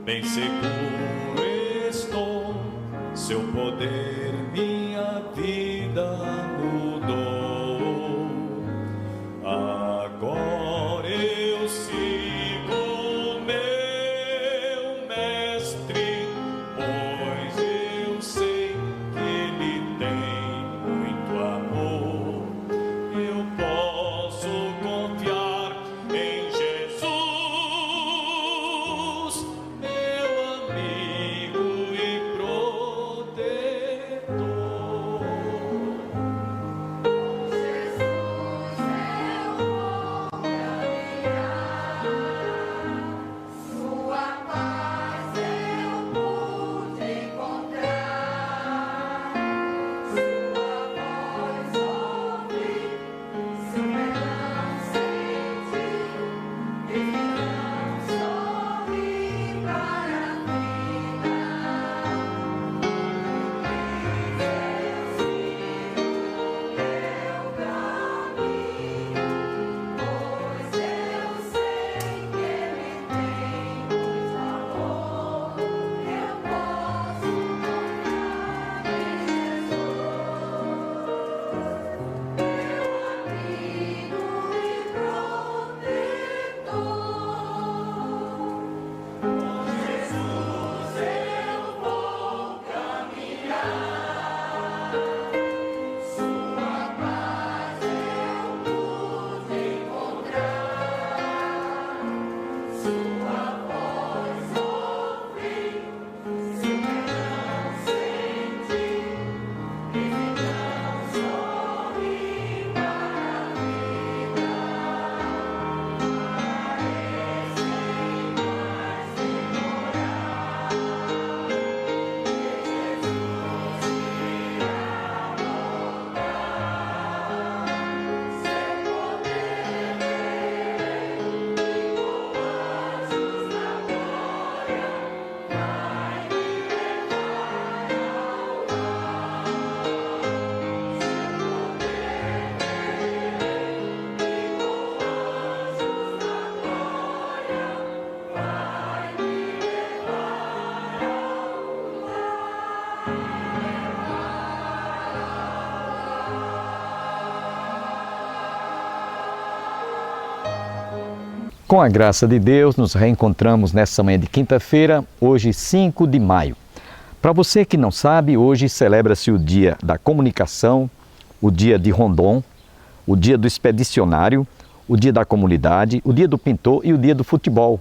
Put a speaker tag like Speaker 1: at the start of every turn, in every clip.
Speaker 1: bem seguro estou, seu poder minha vida mudou. Agora eu sigo meu mestre, pois eu sei que ele tem muito amor. Eu posso confiar em Jesus, meu amigo e protetor.
Speaker 2: Com a graça de Deus, nos reencontramos nessa manhã de quinta-feira, hoje 5 de maio. Para você que não sabe, hoje celebra-se o Dia da Comunicação, o Dia de Rondon, o Dia do Expedicionário, o Dia da Comunidade, o Dia do Pintor e o Dia do Futebol.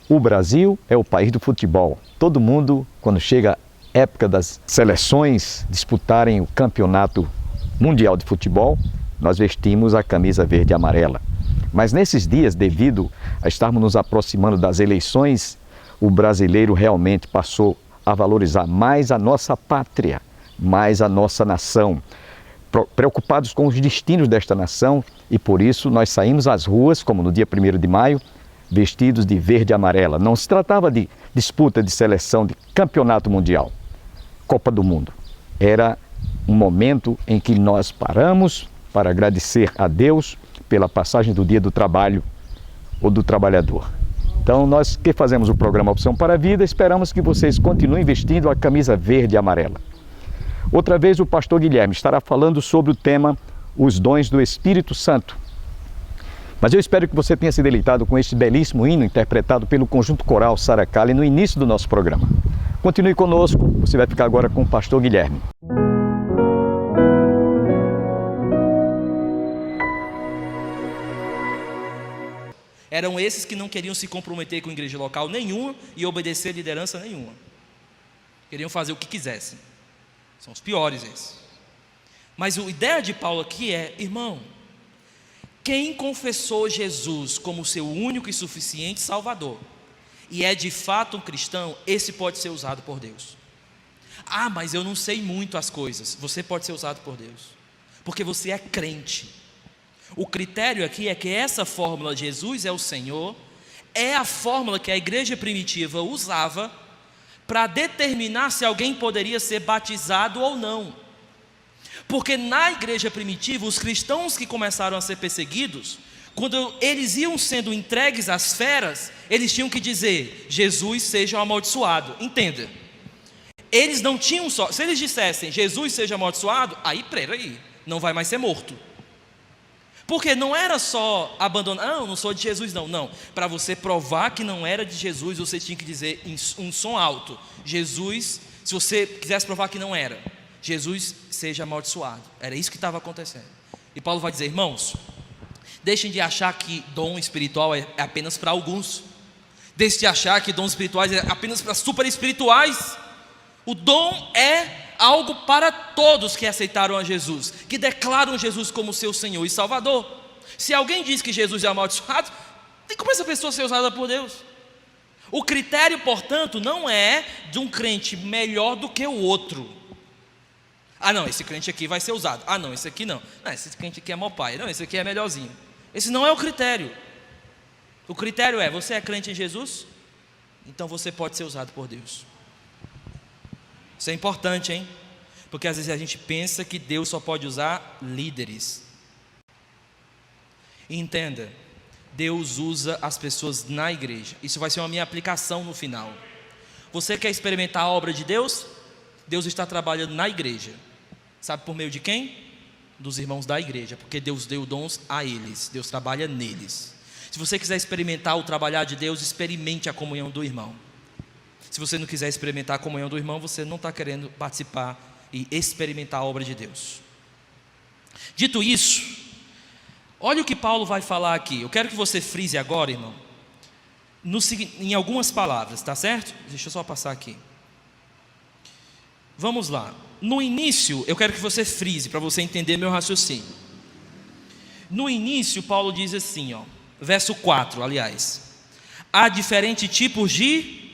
Speaker 2: O Brasil é o país do futebol. Todo mundo, quando chega a época das seleções disputarem o Campeonato Mundial de Futebol, nós vestimos a camisa verde e amarela. Mas nesses dias, devido a estarmos nos aproximando das eleições, o brasileiro realmente passou a valorizar mais a nossa pátria, mais a nossa nação, preocupados com os destinos desta nação, e por isso nós saímos às ruas, como no dia 1º de maio, vestidos de verde e amarela. Não se tratava de disputa de seleção de campeonato mundial, Copa do Mundo. Era um momento em que nós paramos para agradecer a Deus pela passagem do Dia do Trabalho ou do Trabalhador. Então, nós que fazemos o programa Opção para a Vida, esperamos que vocês continuem vestindo a camisa verde e amarela. Outra vez o pastor Guilherme estará falando sobre o tema Os Dons do Espírito Santo. Mas eu espero que você tenha se deleitado com este belíssimo hino interpretado pelo Conjunto Coral Saracali no início do nosso programa. Continue conosco, você vai ficar agora com o pastor Guilherme.
Speaker 3: Eram esses que não queriam se comprometer com a igreja local nenhuma e obedecer a liderança nenhuma. Queriam fazer o que quisessem. São os piores esses. Mas a ideia de Paulo aqui é, irmão, quem confessou Jesus como seu único e suficiente Salvador e é de fato um cristão, esse pode ser usado por Deus. Ah, mas eu não sei muito as coisas. Você pode ser usado por Deus, porque você é crente. O critério aqui é que essa fórmula, Jesus é o Senhor, é a fórmula que a igreja primitiva usava para determinar se alguém poderia ser batizado ou não. Porque na igreja primitiva, os cristãos que começaram a ser perseguidos, Quando eles iam sendo entregues às feras, eles tinham que dizer: Jesus seja amaldiçoado. Entenda, eles não tinham só, se eles dissessem Jesus seja amaldiçoado, aí peraí, não vai mais ser morto. Porque não era só abandonar, não, não sou de Jesus não. Para você provar que não era de Jesus, você tinha que dizer em um som alto: Jesus, se você quisesse provar que não era, Jesus seja amaldiçoado. Era isso que estava acontecendo. E Paulo vai dizer: irmãos, deixem de achar que dom espiritual é apenas para alguns. Deixem de achar que dons espirituais é apenas para super espirituais. O dom é algo para todos que aceitaram a Jesus, que declaram Jesus como seu Senhor e Salvador. Se alguém diz que Jesus é amaldiçoado, tem como essa pessoa ser usada por Deus? O critério, portanto, não é de um crente melhor do que o outro. Ah não, esse crente aqui vai ser usado. Ah não, esse aqui não. Não, esse crente aqui é mau pai. Não, esse aqui é melhorzinho. Esse não é o critério. O critério é: você é crente em Jesus? Então você pode ser usado por Deus. Isso é importante, hein? Porque às vezes a gente pensa que Deus só pode usar líderes. E entenda, Deus usa as pessoas na igreja. Isso vai ser uma minha aplicação no final. Você quer experimentar a obra de Deus? Deus está trabalhando na igreja. Sabe por meio de quem? Dos irmãos da igreja, porque Deus deu dons a eles, Deus trabalha neles. Se você quiser experimentar o trabalhar de Deus, experimente a comunhão do irmão. Se você não quiser experimentar a comunhão do irmão, você não está querendo participar e experimentar a obra de Deus. Dito isso, olha o que Paulo vai falar aqui. Eu quero que você frise agora, irmão, em algumas palavras, tá certo? Deixa eu só passar aqui. Vamos lá. No início, eu quero que você frise, para você entender meu raciocínio. No início, Paulo diz assim, ó, verso 4, aliás: há diferentes tipos de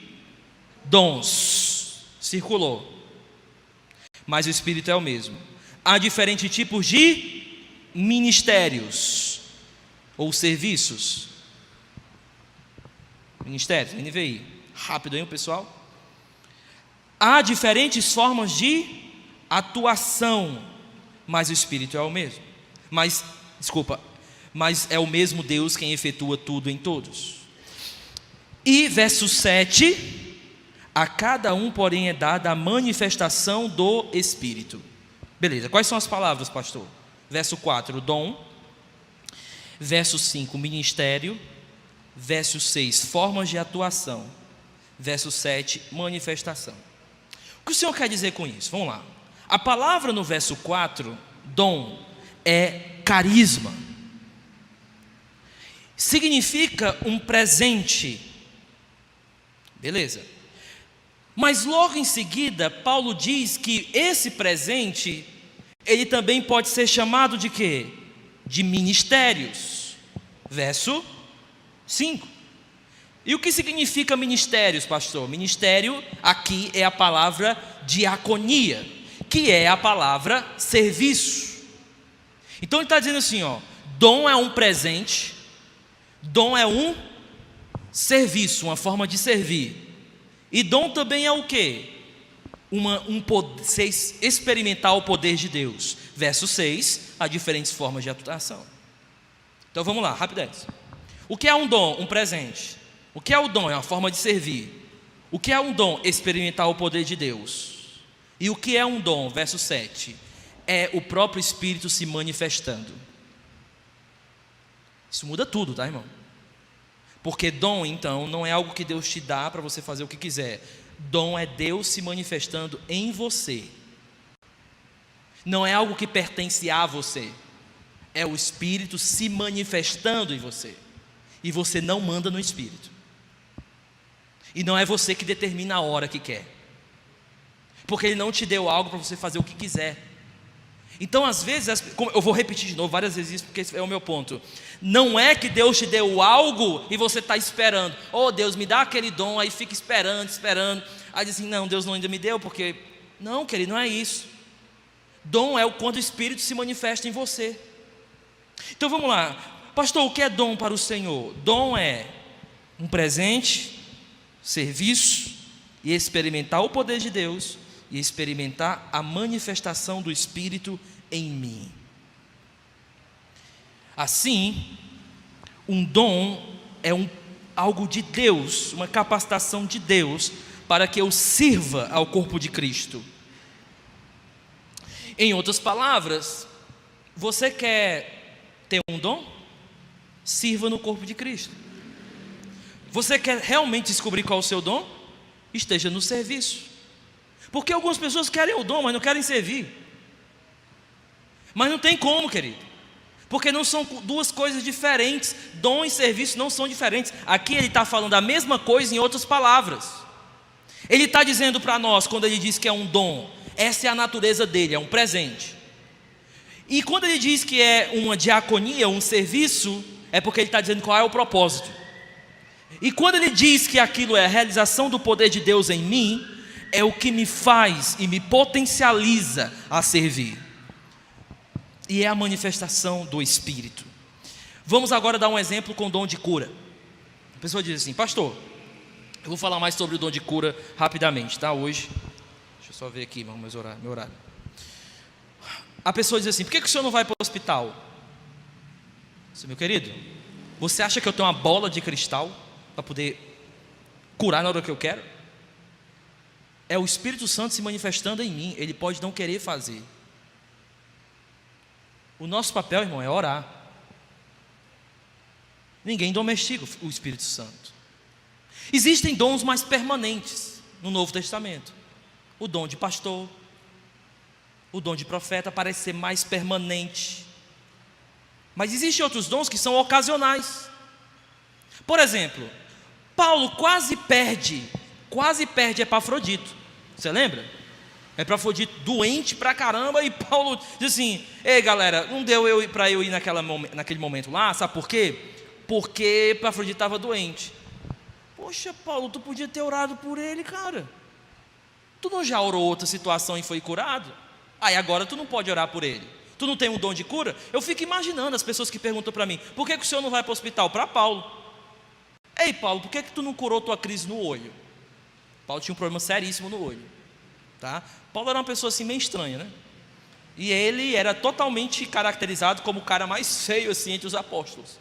Speaker 3: dons. Circulou. Mas o Espírito é o mesmo. Há diferentes tipos de ministérios ou serviços. Ministérios, NVI. Rápido aí, pessoal. Há diferentes formas de atuação, mas o Espírito é o mesmo. Mas é o mesmo Deus quem efetua tudo em todos. E verso 7: a cada um, porém, é dada a manifestação do Espírito. Beleza, quais são as palavras, pastor? Verso 4, dom. Verso 5, ministério. Verso 6, formas de atuação. Verso 7, manifestação. O que o Senhor quer dizer com isso? Vamos lá. A palavra no verso 4, dom, é carisma. Significa um presente. Beleza. Mas logo em seguida, Paulo diz que esse presente, ele também pode ser chamado de quê? De ministérios. Verso 5. E o que significa ministérios, pastor? Ministério aqui é a palavra diaconia, que é a palavra serviço. Então ele está dizendo assim, ó, dom é um presente, dom é um serviço, uma forma de servir. E dom também é o quê? Experimentar o poder de Deus. Verso 6, há diferentes formas de atuação. Então vamos lá, rapidez. O que é um dom? Um presente. O que é o dom? É uma forma de servir. O que é um dom? Experimentar o poder de Deus. E o que é um dom? Verso 7, é o próprio Espírito se manifestando. Isso muda tudo, tá, irmão? Porque dom, então, não é algo que Deus te dá para você fazer o que quiser. Dom é Deus se manifestando em você. Não é algo que pertence a você. É o Espírito se manifestando em você. E você não manda no Espírito. E não é você que determina a hora que quer. Porque Ele não te deu algo para você fazer o que quiser. Então, às vezes, eu vou repetir de novo várias vezes isso, porque esse é o meu ponto. Não é que Deus te deu algo e você está esperando. Oh, Deus, me dá aquele dom, aí fica esperando. Aí diz assim, não, Deus não ainda me deu, porque... Não, querido, não é isso. Dom é quando o Espírito se manifesta em você. Então, vamos lá. Pastor, o que é dom para o Senhor? Dom é um presente, serviço, e experimentar o poder de Deus, e experimentar a manifestação do Espírito em mim. Assim, Um dom é algo de Deus, uma capacitação de Deus para que eu sirva ao corpo de Cristo. Em outras palavras, você quer ter um dom? Sirva no corpo de Cristo. Você quer realmente descobrir qual é o seu dom? Esteja no serviço. Porque algumas pessoas querem o dom, mas não querem servir. Mas não tem como, querido. Porque não são duas coisas diferentes. Dom e serviço não são diferentes. Aqui ele está falando a mesma coisa em outras palavras. Ele está dizendo para nós, quando ele diz que é um dom, essa é a natureza dele, é um presente. E quando ele diz que é uma diaconia, um serviço, é porque ele está dizendo qual é o propósito. E quando ele diz que aquilo é a realização do poder de Deus em mim, é o que me faz e me potencializa a servir. E é a manifestação do Espírito. Vamos agora dar um exemplo com o dom de cura. A pessoa diz assim: pastor, eu vou falar mais sobre o dom de cura rapidamente, tá? Hoje, deixa eu só ver aqui, meu horário. A pessoa diz assim: por que o senhor não vai para o hospital? Meu querido, você acha que eu tenho uma bola de cristal para poder curar na hora que eu quero? É o Espírito Santo se manifestando em mim. Ele pode não querer fazer. O nosso papel, irmão, é orar. Ninguém domestica o Espírito Santo. Existem dons mais permanentes no Novo Testamento. O dom de pastor, o dom de profeta parece ser mais permanente. Mas existem outros dons que são ocasionais. Por exemplo, Paulo quase perde Epafrodito. Você lembra? Epafrodito doente pra caramba, e Paulo diz assim: ei galera, não deu para eu ir naquele momento lá, sabe por quê? Porque Epafrodito estava doente. Poxa, Paulo, tu podia ter orado por ele, cara. Tu não já orou outra situação e foi curado? Aí agora tu não pode orar por ele. Tu não tem um dom de cura? Eu fico imaginando as pessoas que perguntam para mim: por que o senhor não vai para o hospital? Para Paulo. Ei Paulo, por que tu não curou tua crise no olho? Paulo tinha um problema seríssimo no olho, tá? Paulo era uma pessoa assim meio estranha, né? E ele era totalmente caracterizado como o cara mais feio assim entre os apóstolos.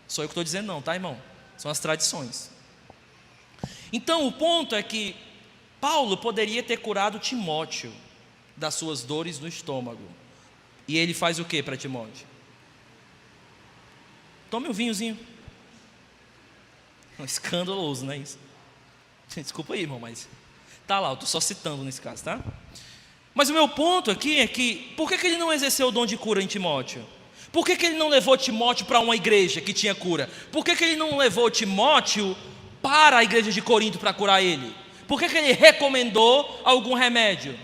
Speaker 3: Sou eu que estou dizendo não, tá, irmão? São as tradições. Então o ponto é que Paulo poderia ter curado Timóteo das suas dores no estômago. E ele faz o que para Timóteo? Tome um vinhozinho. Escandaloso, não é isso? Desculpa aí, irmão, mas tá lá, eu estou só citando nesse caso, tá? Mas o meu ponto aqui é que, por que ele não exerceu o dom de cura em Timóteo? Por que ele não levou Timóteo para uma igreja que tinha cura? Por que ele não levou Timóteo para a igreja de Corinto para curar ele? Por que ele recomendou algum remédio?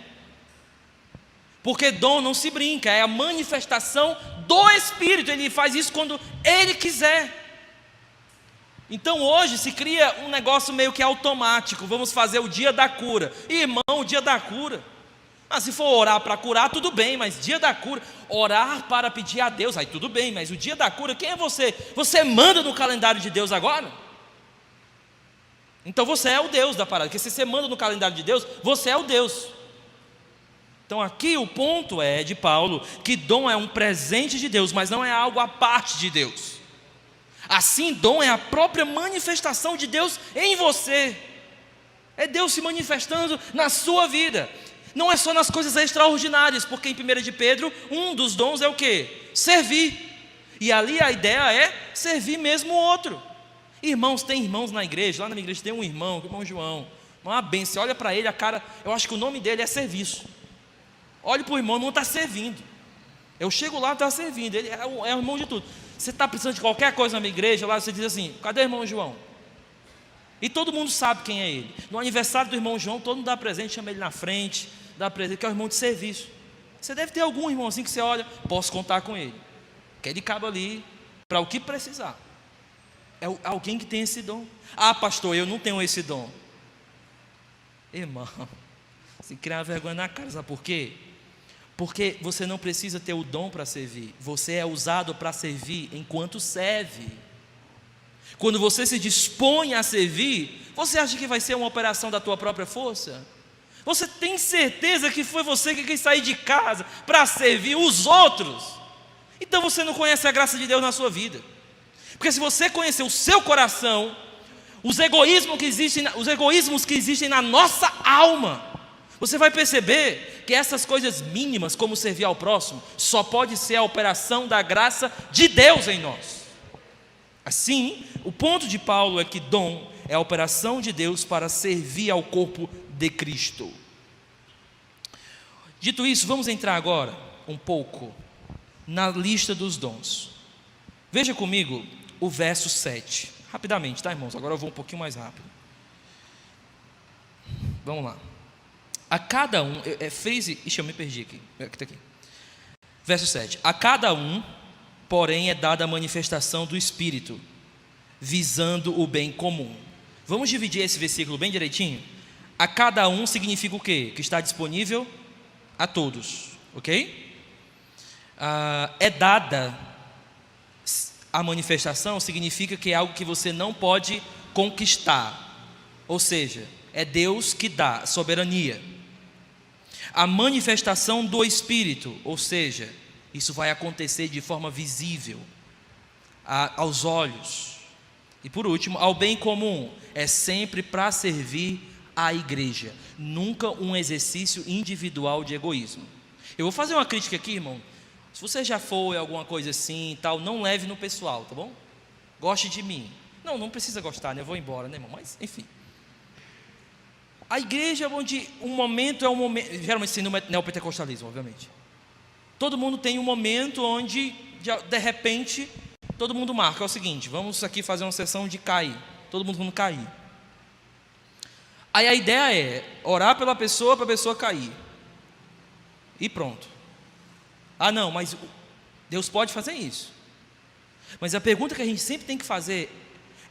Speaker 3: Porque dom não se brinca, é a manifestação do Espírito. Ele faz isso quando ele quiser. Então hoje se cria um negócio meio que automático. Vamos fazer o dia da cura. Irmão, o dia da cura, se for orar para curar, tudo bem. Mas dia da cura, orar para pedir a Deus, aí tudo bem. Mas o dia da cura, quem é você? Você manda no calendário de Deus agora? Então você é o Deus da parada. Porque se você manda no calendário de Deus, você é o Deus. Então aqui o ponto é de Paulo, que dom é um presente de Deus, mas não é algo à parte de Deus. Assim, dom é a própria manifestação de Deus em você. É Deus se manifestando na sua vida. Não é só nas coisas extraordinárias, porque em 1 de Pedro, um dos dons é o quê? Servir. E ali a ideia é servir mesmo o outro. Irmãos, tem irmãos na igreja. Lá na minha igreja tem um irmão, o irmão João, uma benção. Olha para ele, a cara, eu acho que o nome dele é serviço. Olha para o irmão, não está servindo. Eu chego lá, está servindo. Ele é o irmão de tudo. Você está precisando de qualquer coisa na minha igreja, lá você diz assim: cadê o irmão João? E todo mundo sabe quem é ele. No aniversário do irmão João, todo mundo dá presente, chama ele na frente, dá presente, que é o irmão de serviço. Você deve ter algum irmão assim que você olha, posso contar com ele, que ele cabe ali para o que precisar. É alguém que tem esse dom. Ah, pastor, eu não tenho esse dom. Irmão, se criar vergonha na cara, sabe por quê? Porque você não precisa ter o dom para servir. Você é usado para servir enquanto serve. Quando você se dispõe a servir, você acha que vai ser uma operação da tua própria força? Você tem certeza que foi você que quis sair de casa para servir os outros? Então você não conhece a graça de Deus na sua vida. Porque se você conhecer o seu coração, os egoísmos que existem na nossa alma, você vai perceber que essas coisas mínimas, como servir ao próximo, só pode ser a operação da graça de Deus em nós. Assim, o ponto de Paulo é que dom é a operação de Deus para servir ao corpo de Cristo. Dito isso, vamos entrar agora um pouco na lista dos dons. Veja comigo o verso 7. Rapidamente, tá, irmãos? Agora eu vou um pouquinho mais rápido. Vamos lá. A cada um, frise, ixi, eu me perdi aqui. Está aqui. Verso 7. A cada um, porém, é dada a manifestação do Espírito, visando o bem comum. Vamos dividir esse versículo bem direitinho? A cada um significa o quê? Que está disponível a todos, ok? É dada a manifestação, significa que é algo que você não pode conquistar, ou seja, é Deus que dá soberania. A manifestação do Espírito, ou seja, isso vai acontecer de forma visível aos olhos. E por último, ao bem comum, é sempre para servir a igreja, nunca um exercício individual de egoísmo. Eu vou fazer uma crítica aqui, irmão. Se você já foi alguma coisa assim e tal, não leve no pessoal, tá bom? Goste de mim. Não precisa gostar, né? Eu vou embora, né, irmão? Mas, enfim. A igreja onde um momento é um momento, geralmente sem neopentecostalismo, obviamente. Todo mundo tem um momento onde, de repente, todo mundo marca. É o seguinte, vamos aqui fazer uma sessão de cair. Todo mundo cair. Aí a ideia é orar pela pessoa, para a pessoa cair. E pronto. Ah, não, mas Deus pode fazer isso. Mas a pergunta que a gente sempre tem que fazer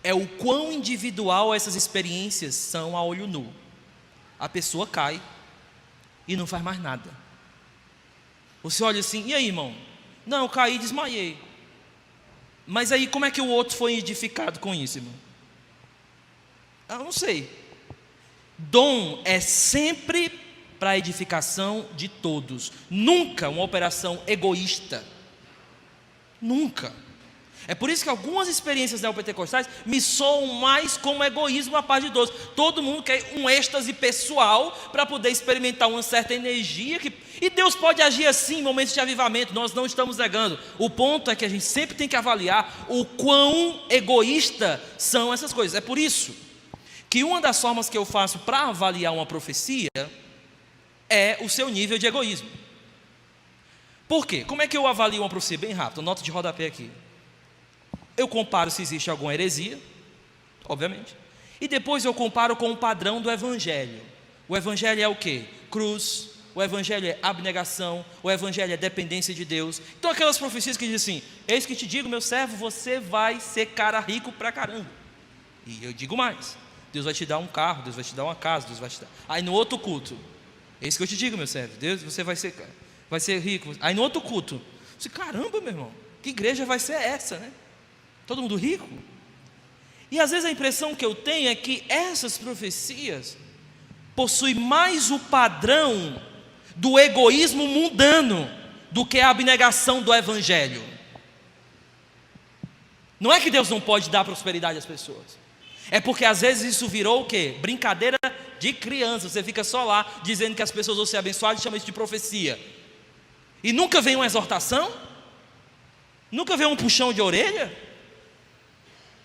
Speaker 3: é o quão individual essas experiências são a olho nu. A pessoa cai e não faz mais nada. Você olha assim, e aí, irmão? Não, eu caí e desmaiei. Mas aí como é que o outro foi edificado com isso, irmão? Eu não sei. Dom é sempre para a edificação de todos, nunca uma operação egoísta, nunca. É por isso que algumas experiências neopentecostais me soam mais como egoísmo à parte de Deus. Todo mundo quer um êxtase pessoal para poder experimentar uma certa energia, e Deus pode agir assim em momentos de avivamento, nós não estamos negando. O ponto é que a gente sempre tem que avaliar o quão egoísta são essas coisas. É por isso que uma das formas que eu faço para avaliar uma profecia é o seu nível de egoísmo. Por quê? Como é que eu avalio uma profecia? Bem rápido, nota de rodapé aqui. Eu comparo se existe alguma heresia, obviamente, e depois eu comparo com o padrão do Evangelho. O Evangelho é o quê? Cruz. O Evangelho é abnegação. O Evangelho é dependência de Deus. Então aquelas profecias que dizem assim: eis que te digo, meu servo, você vai ser cara rico pra caramba. E eu digo mais: Deus vai te dar um carro, Deus vai te dar uma casa, Deus vai te dar. Aí no outro culto: eis que eu te digo, meu servo, Deus, você vai ser rico. Aí no outro culto: você, caramba, meu irmão, que igreja vai ser essa, né? Todo mundo rico? E às vezes a impressão que eu tenho é que essas profecias possuem mais o padrão do egoísmo mundano do que a abnegação do Evangelho. Não é que Deus não pode dar prosperidade às pessoas, é porque às vezes isso virou o quê? Brincadeira de criança. Você fica só lá dizendo que as pessoas vão ser abençoadas e chama isso de profecia. E nunca vem uma exortação? Nunca vem um puxão de orelha?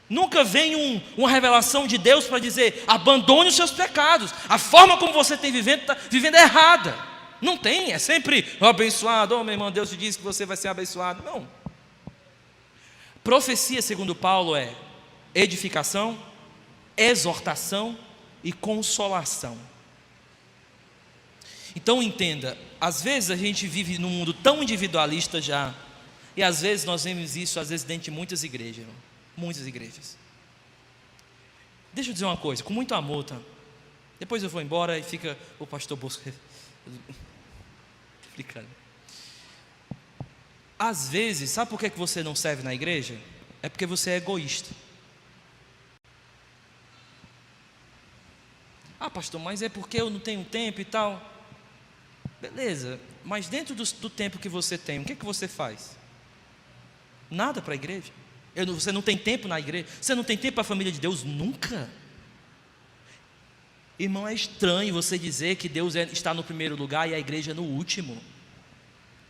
Speaker 3: Nunca vem uma revelação de Deus para dizer: abandone os seus pecados, a forma como você tem vivendo, está vivendo é errada. Não tem, é sempre abençoado. Oh, meu irmão, Deus te disse que você vai ser abençoado. Não. Profecia, segundo Paulo, é edificação, exortação e consolação. Então entenda, às vezes a gente vive num mundo tão individualista já, e às vezes nós vemos isso, às vezes dentro de muitas igrejas, irmão. Muitas igrejas. Deixa eu dizer uma coisa, com muito amor, tá? Depois eu vou embora e fica o pastor Bosco explicando. Às vezes, sabe por que você não serve na igreja? É porque você é egoísta. Ah, pastor, mas é porque eu não tenho tempo e tal. Beleza, mas dentro do tempo que você tem, o que é que você faz? Nada para a igreja. Você não tem tempo na igreja? Você não tem tempo para a família de Deus? Nunca. Irmão, é estranho você dizer que Deus está no primeiro lugar e a igreja no último.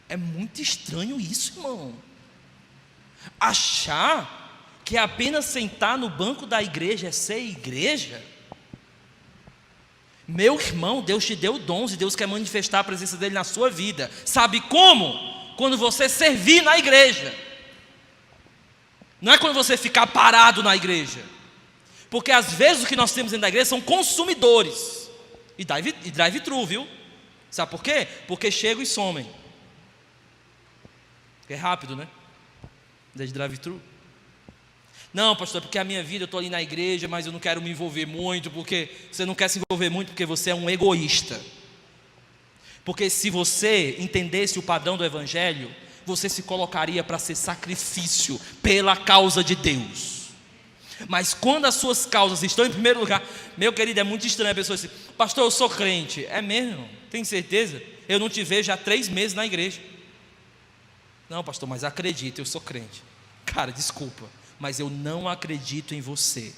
Speaker 3: É muito estranho isso, irmão. Achar que apenas sentar no banco da igreja é ser igreja. Meu irmão, Deus te deu dons e Deus quer manifestar a presença dele na sua vida. Sabe como? Quando você servir na igreja. Não é quando você ficar parado na igreja. Porque às vezes o que nós temos dentro da igreja são consumidores. E drive-thru, viu? Sabe por quê? Porque chegam e somem. É rápido, né? De drive-thru. Não, pastor, porque a minha vida, eu estou ali na igreja, mas eu não quero me envolver muito, porque você não quer se envolver muito porque você é um egoísta. Porque se você entendesse o padrão do evangelho, você se colocaria para ser sacrifício pela causa de Deus. Mas quando as suas causas estão em primeiro lugar, meu querido, é muito estranho a pessoa dizer, pastor, eu sou crente. É mesmo? Tem certeza? Eu não te vejo há 3 meses na igreja. Não, pastor, mas acredita, eu sou crente. Cara, desculpa, mas eu não acredito em você.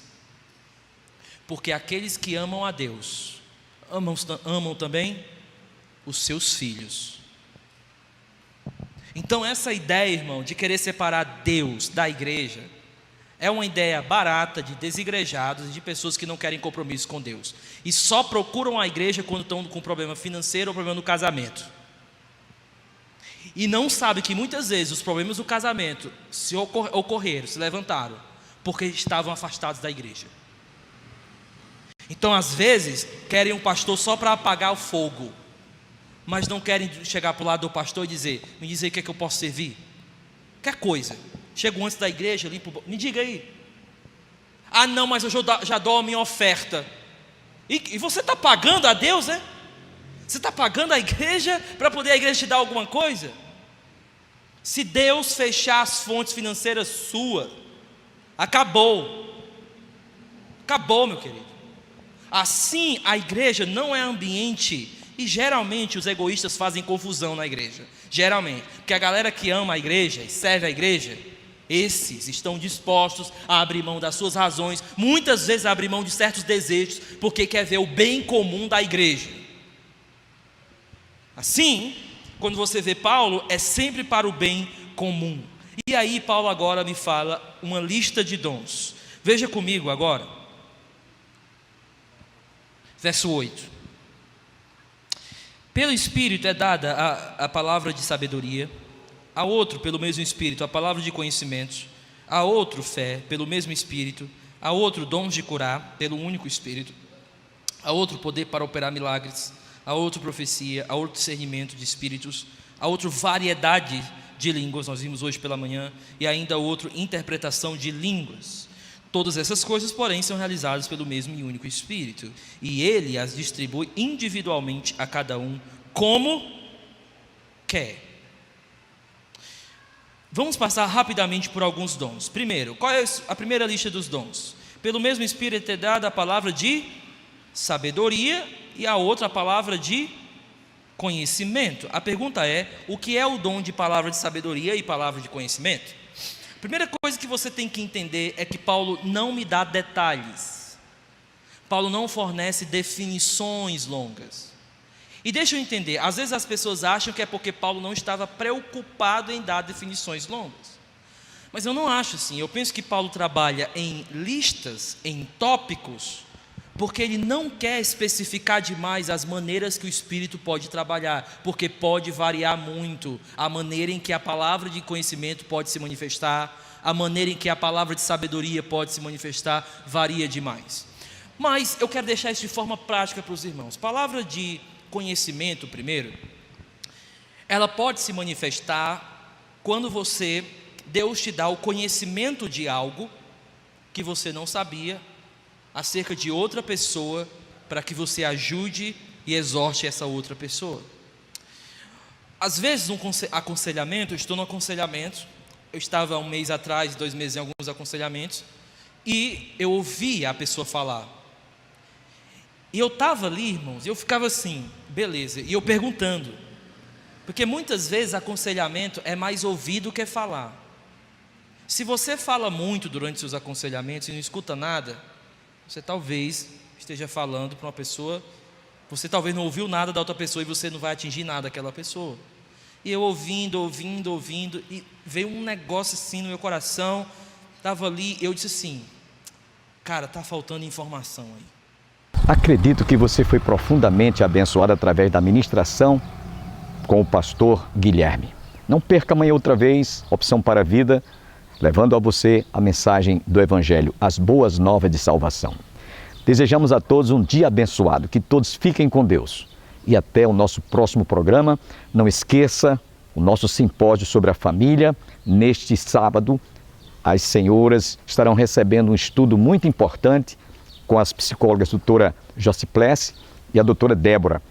Speaker 3: Porque aqueles que amam a Deus, amam também os seus filhos. Então essa ideia, irmão, de querer separar Deus da igreja, é uma ideia barata de desigrejados e de pessoas que não querem compromisso com Deus. E só procuram a igreja quando estão com problema financeiro ou problema no casamento. E não sabe que muitas vezes os problemas do casamento se levantaram, porque estavam afastados da igreja. Então às vezes querem um pastor só para apagar o fogo, mas não querem chegar para o lado do pastor e dizer, me diz aí o que é que eu posso servir. Qualquer coisa. Chego antes da igreja, limpo, me diga aí. Ah não, mas eu já dou a minha oferta. E você está pagando a Deus, né? Você está pagando a igreja para poder a igreja te dar alguma coisa? Se Deus fechar as fontes financeiras suas, acabou. Acabou, meu querido. Assim, a igreja não é ambiente. E geralmente os egoístas fazem confusão na igreja. Geralmente, porque a galera que ama a igreja e serve a igreja, esses estão dispostos a abrir mão das suas razões, muitas vezes a abrir mão de certos desejos, porque quer ver o bem comum da igreja. Assim, quando você vê Paulo, é sempre para o bem comum. E aí Paulo agora me fala uma lista de dons. Veja comigo agora, verso 8. Pelo Espírito é dada a palavra de sabedoria, a outro pelo mesmo Espírito a palavra de conhecimento, a outro fé pelo mesmo Espírito, a outro dons de curar pelo único Espírito, a outro poder para operar milagres, a outro profecia, a outro discernimento de espíritos, a outro variedade de línguas, nós vimos hoje pela manhã, e ainda a outro interpretação de línguas. Todas essas coisas, porém, são realizadas pelo mesmo e único Espírito, e Ele as distribui individualmente a cada um, como quer. Vamos passar rapidamente por alguns dons. Primeiro, qual é a primeira lista dos dons? Pelo mesmo Espírito é dada a palavra de sabedoria, e a outra a palavra de conhecimento. A pergunta é, o que é o dom de palavra de sabedoria e palavra de conhecimento? Primeira coisa que você tem que entender é que Paulo não me dá detalhes. Paulo não fornece definições longas. E deixa eu entender, às vezes as pessoas acham que é porque Paulo não estava preocupado em dar definições longas. Mas eu não acho assim. Eu penso que Paulo trabalha em listas, em tópicos, porque ele não quer especificar demais as maneiras que o Espírito pode trabalhar, porque pode variar muito a maneira em que a palavra de conhecimento pode se manifestar, a maneira em que a palavra de sabedoria pode se manifestar, varia demais. Mas eu quero deixar isso de forma prática para os irmãos. Palavra de conhecimento, primeiro, ela pode se manifestar quando Deus te dá o conhecimento de algo que você não sabia, acerca de outra pessoa, para que você ajude e exorte essa outra pessoa. Às vezes um aconselhamento, eu estou no aconselhamento, eu estava 1 mês atrás, 2 meses em alguns aconselhamentos, e eu ouvi a pessoa falar, e eu estava ali, irmãos, e eu ficava assim, beleza, e eu perguntando, porque muitas vezes aconselhamento é mais ouvir do que falar. Se você fala muito durante seus aconselhamentos e não escuta nada, você talvez esteja falando para uma pessoa, você talvez não ouviu nada da outra pessoa e você não vai atingir nada daquela pessoa. E eu ouvindo, e veio um negócio assim no meu coração, estava ali, eu disse assim, cara, está faltando informação aí.
Speaker 2: Acredito que você foi profundamente abençoado através da ministração com o pastor Guilherme. Não perca amanhã outra vez, Opção para a Vida, levando a você a mensagem do Evangelho, as boas novas de salvação. Desejamos a todos um dia abençoado, que todos fiquem com Deus. E até o nosso próximo programa. Não esqueça o nosso simpósio sobre a família. Neste sábado, as senhoras estarão recebendo um estudo muito importante com as psicólogas doutora Josiplesse e a doutora Débora.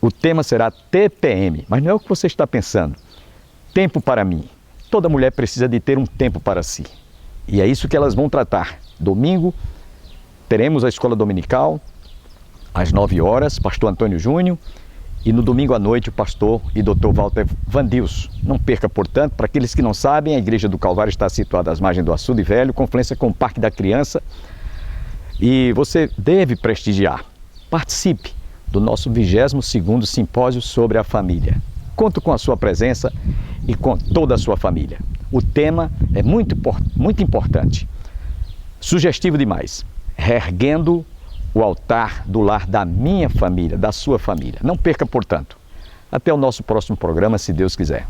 Speaker 2: O tema será TPM, mas não é o que você está pensando. Tempo para mim. Toda mulher precisa de ter um tempo para si. E é isso que elas vão tratar. Domingo, teremos a escola dominical, às 9 horas, pastor Antônio Júnior, e no domingo à noite, o pastor e doutor Walter Vandils. Não perca, portanto, para aqueles que não sabem, a Igreja do Calvário está situada às margens do Açude Velho, confluência com o Parque da Criança, e você deve prestigiar. Participe do nosso 22º Simpósio sobre a Família. Conto com a sua presença e com toda a sua família. O tema é muito importante, sugestivo demais, reerguendo o altar do lar da minha família, da sua família. Não perca, portanto. Até o nosso próximo programa, se Deus quiser.